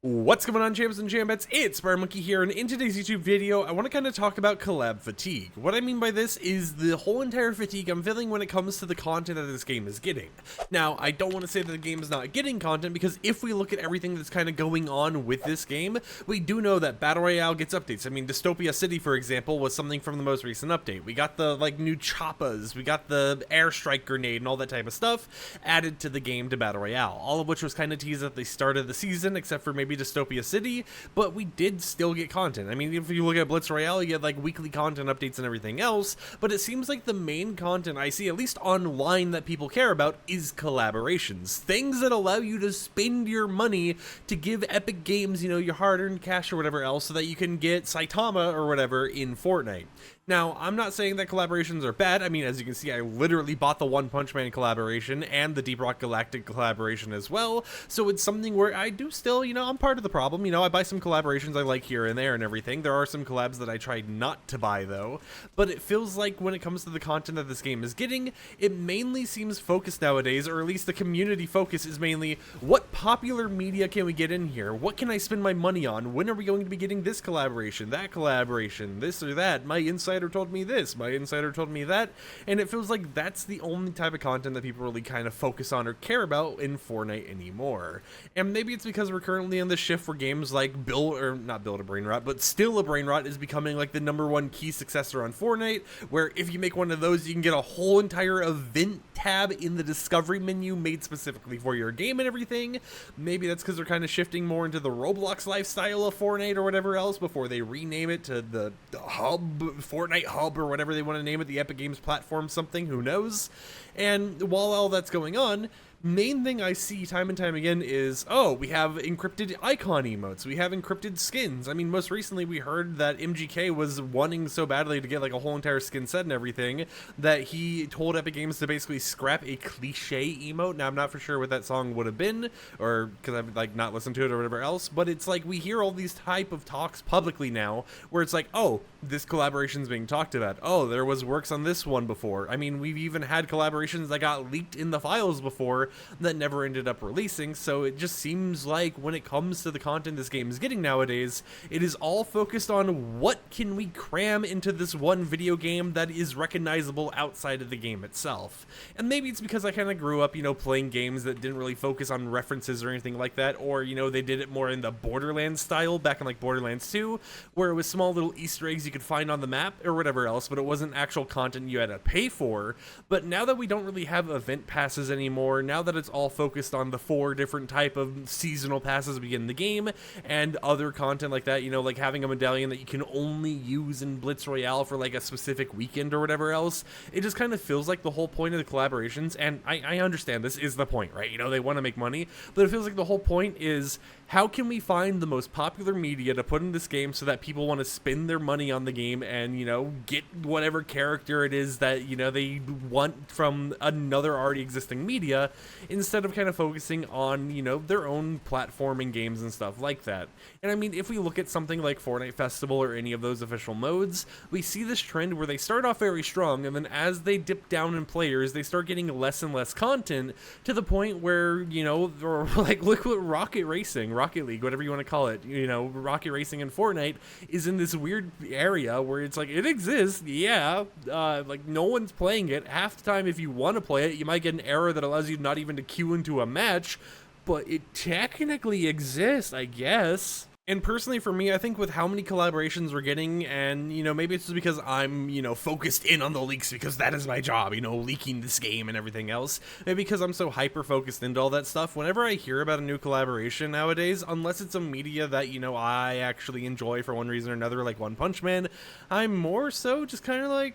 What's going on, champs and chambettes? It's FireMonkey here, and in today's YouTube video, I want to kind of talk about collab fatigue. What I mean by this is the whole entire fatigue I'm feeling when it comes to the content that this game is getting. Now, I don't want to say that the game is not getting content, because if we look at everything that's kind of going on with this game, we do know that Battle Royale gets updates. I mean, Dystopia City, for example, was something from the most recent update. We got the, new choppas, we got the airstrike grenade and all that type of stuff added to the game to Battle Royale, all of which was kind of teased at the start of the season, except for maybe Dystopia City, but we did still get content. I mean, if you look at Blitz Royale, you get like weekly content updates and everything else, but it seems like the main content I see, at least online, that people care about is collaborations. Things that allow you to spend your money to give Epic Games, your hard-earned cash or whatever else, so that you can get Saitama or whatever in Fortnite. Now, I'm not saying that collaborations are bad. I mean, as you can see, I literally bought the One Punch Man collaboration and the Deep Rock Galactic collaboration as well, so it's something where I do still, I'm part of the problem. I buy some collaborations I like here and there and everything. There are some collabs that I tried not to buy, though, but it feels like when it comes to the content that this game is getting, it mainly seems focused nowadays, or at least the community focus is mainly, what popular media can we get in here? What can I spend my money on? When are we going to be getting this collaboration, this or that? My insider told me this, my insider told me that, and it feels like that's the only type of content that people really kind of focus on or care about in Fortnite anymore. And maybe it's because we're currently in the shift where games like not Build a Brain Rot, but Still a Brain Rot is becoming like the #1 key successor on Fortnite, where if you make one of those, you can get a whole entire event tab in the discovery menu made specifically for your game and everything. Maybe that's because they're kind of shifting more into the Roblox lifestyle of Fortnite or whatever else before they rename it to the hub, Fortnite Hub, or whatever they want to name it, the Epic Games platform something, who knows. And while all that's going on, main thing I see time and time again is, oh, we have encrypted icon emotes, we have encrypted skins. I mean, most recently we heard that MGK was wanting so badly to get like a whole entire skin set and everything that he told Epic Games to basically scrap a cliche emote. Now, I'm not for sure what that song would have been, or because I've like not listened to it or whatever else, but it's like we hear all these type of talks publicly now where it's like, oh, this collaboration's being talked about. Oh, there was works on this one before. I mean, we've even had collaborations that got leaked in the files before that never ended up releasing, so it just seems like when it comes to the content this game is getting nowadays, it is all focused on what can we cram into this one video game that is recognizable outside of the game itself. And maybe it's because I kind of grew up, playing games that didn't really focus on references or anything like that, or, they did it more in the Borderlands style back in like Borderlands 2, where it was small little Easter eggs you could find on the map or whatever else, but it wasn't actual content you had to pay for. But now that we don't really have event passes anymore, now that it's all focused on the 4 different type of seasonal passes we get in the game and other content like that, like having a medallion that you can only use in Blitz Royale for like a specific weekend or whatever else, it just kind of feels like the whole point of the collaborations, and I understand this is the point, right? They want to make money, but it feels like the whole point is, how can we find the most popular media to put in this game so that people want to spend their money on the game and, get whatever character it is that, they want from another already existing media, instead of kind of focusing on, their own platforming games and stuff like that. And I mean, if we look at something like Fortnite Festival or any of those official modes, we see this trend where they start off very strong, and then as they dip down in players, they start getting less and less content, to the point where, like, look what Rocket League, whatever you want to call it, Rocket Racing in Fortnite is in this weird area where it's like, it exists, yeah, like no one's playing it. Half the time, if you want to play it, you might get an error that allows you not even to queue into a match, but it technically exists, I guess. And personally for me, I think with how many collaborations we're getting, and, maybe it's just because I'm, focused in on the leaks because that is my job, leaking this game and everything else. Maybe because I'm so hyper-focused into all that stuff, whenever I hear about a new collaboration nowadays, unless it's a media that, I actually enjoy for one reason or another, like One Punch Man, I'm more so just kind of like,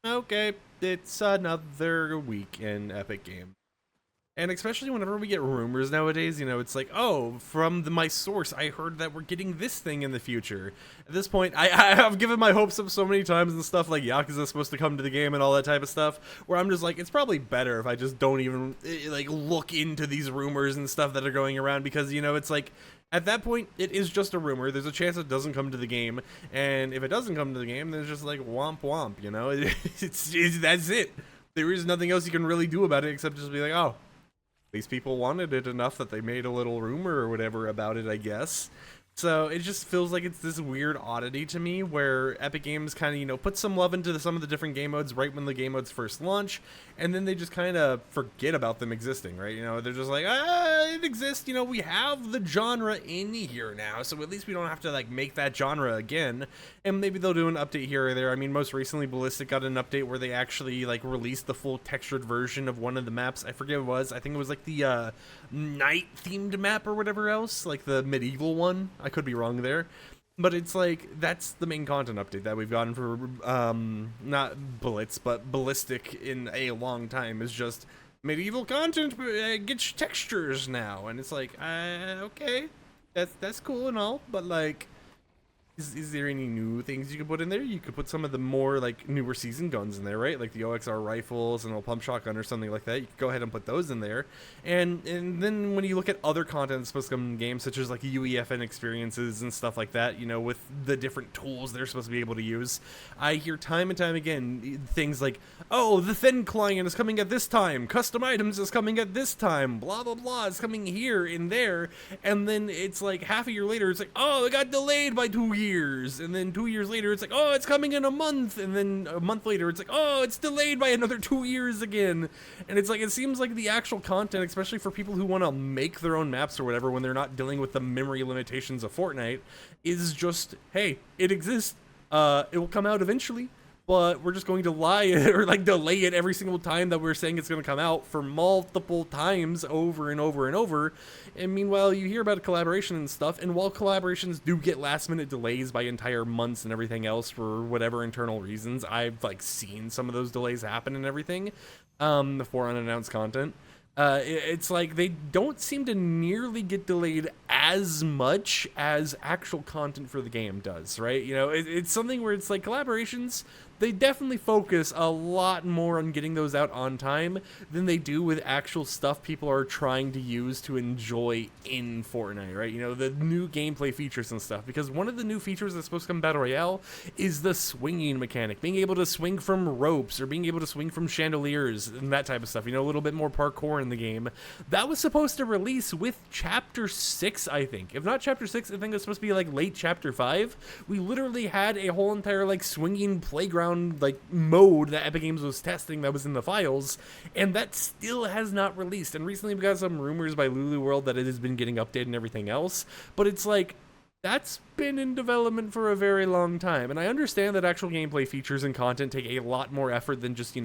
okay, it's another week in Epic Games. And especially whenever we get rumors nowadays, it's like, oh, from my source, I heard that we're getting this thing in the future. At this point, I've given my hopes up so many times and stuff, like Yakuza's supposed to come to the game and all that type of stuff, where I'm just like, it's probably better if I just don't even, like, look into these rumors and stuff that are going around, because, it's like, at that point, it is just a rumor. There's a chance it doesn't come to the game, and if it doesn't come to the game, then it's just like, womp womp, it's that's it. There is nothing else you can really do about it except just be like, oh, These people wanted it enough that they made a little rumor or whatever about it, I guess. So it just feels like it's this weird oddity to me where Epic Games kind of, put some love into some of the different game modes right when the game modes first launch, and then they just kind of forget about them existing, right? They're just like, it exists, we have the genre in here now, so at least we don't have to, like, make that genre again, and maybe they'll do an update here or there. I mean, most recently, Ballistic got an update where they actually, like, released the full textured version of one of the maps. I forget what it was. I think it was, like, the, night-themed map or whatever else, like the medieval one. I could be wrong there, but it's like that's the main content update that we've gotten for not Blitz but Ballistic in a long time, is just medieval content gets textures now, and it's like okay, that's cool and all, but like is there any new things you could put in there? You could put some of the more like newer season guns in there, right? Like the OXR rifles and a pump shotgun or something like that. You could go ahead and put those in there. And then when you look at other content that's supposed to come in games, such as like UEFN experiences and stuff like that, with the different tools they're supposed to be able to use, I hear time and time again things like, oh, the Thin Client is coming at this time, custom items is coming at this time, blah blah blah is coming here and there, and then it's like half a year later it's like, oh, it got delayed by 2 years, and then 2 years later it's like, oh, it's coming in a month, and then a month later it's like, oh, it's delayed by another 2 years again. And it's like, it seems like the actual content, especially for people who want to make their own maps or whatever when they're not dealing with the memory limitations of Fortnite, is just, hey, it exists, it will come out eventually, but we're just going to lie or like delay it every single time that we're saying it's going to come out for multiple times over and over and over. And meanwhile, you hear about a collaboration and stuff, and while collaborations do get last minute delays by entire months and everything else for whatever internal reasons, I've like seen some of those delays happen and everything for unannounced content. It's like they don't seem to nearly get delayed as much as actual content for the game does, right? It's something where it's like collaborations, they definitely focus a lot more on getting those out on time than they do with actual stuff people are trying to use to enjoy in Fortnite, right? The new gameplay features and stuff, because one of the new features that's supposed to come in Battle Royale is the swinging mechanic, being able to swing from ropes or being able to swing from chandeliers and that type of stuff, a little bit more parkour in the game. That was supposed to release with Chapter 6, I think. If not Chapter 6, I think it was supposed to be like late Chapter 5. We literally had a whole entire like swinging playground like mode that Epic Games was testing that was in the files, and that still has not released. And recently we got some rumors by Lulu World that it has been getting updated and everything else, but it's like, that's been in development for a very long time. And I understand that actual gameplay features and content take a lot more effort than just,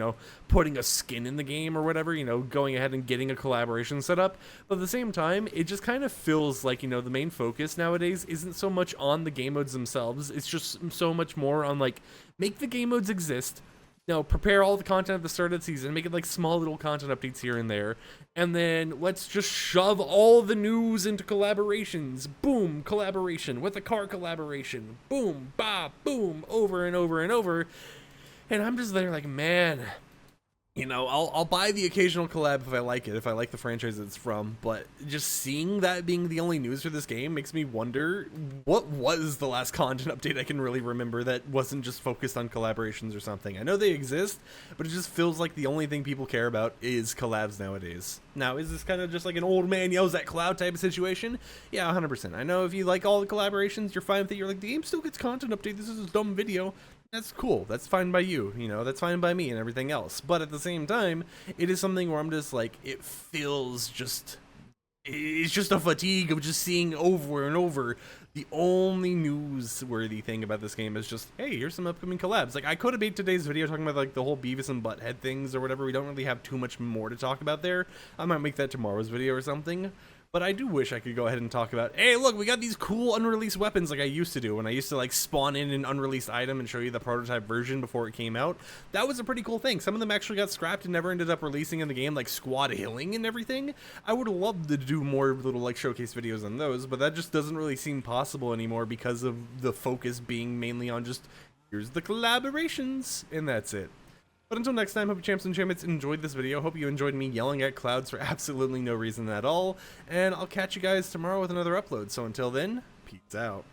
putting a skin in the game or whatever, going ahead and getting a collaboration set up. But at the same time, it just kind of feels like, the main focus nowadays isn't so much on the game modes themselves. It's just so much more on, like, make the game modes exist, prepare all the content at the start of the season, make it like small little content updates here and there, and then let's just shove all the news into collaborations. Boom, collaboration with a car collaboration. Boom, bah, boom, over and over and over. And I'm just there like, man, I'll buy the occasional collab if I like it, if I like the franchise it's from, but just seeing that being the only news for this game makes me wonder, what was the last content update I can really remember that wasn't just focused on collaborations or something? I know they exist, but it just feels like the only thing people care about is collabs nowadays. Now, is this kind of just like an old man yells at cloud type of situation? Yeah, 100%. I know if you like all the collaborations, you're fine with it. You're like, the game still gets content update. This is a dumb video. That's cool. That's fine by you. That's fine by me and everything else. But at the same time, it is something where I'm just like, it feels just, it's just a fatigue of just seeing over and over. The only newsworthy thing about this game is just, hey, here's some upcoming collabs. Like, I could have made today's video talking about like the whole Beavis and Butthead things or whatever. We don't really have too much more to talk about there. I might make that tomorrow's video or something. But I do wish I could go ahead and talk about, hey, look, we got these cool unreleased weapons like I used to do when I used to like spawn in an unreleased item and show you the prototype version before it came out. That was a pretty cool thing. Some of them actually got scrapped and never ended up releasing in the game, like squad hilling and everything. I would love to do more little like showcase videos on those, but that just doesn't really seem possible anymore because of the focus being mainly on just, here's the collaborations, and that's it. But until next time, hope you champs and champions enjoyed this video. Hope you enjoyed me yelling at clouds for absolutely no reason at all. And I'll catch you guys tomorrow with another upload. So until then, peace out.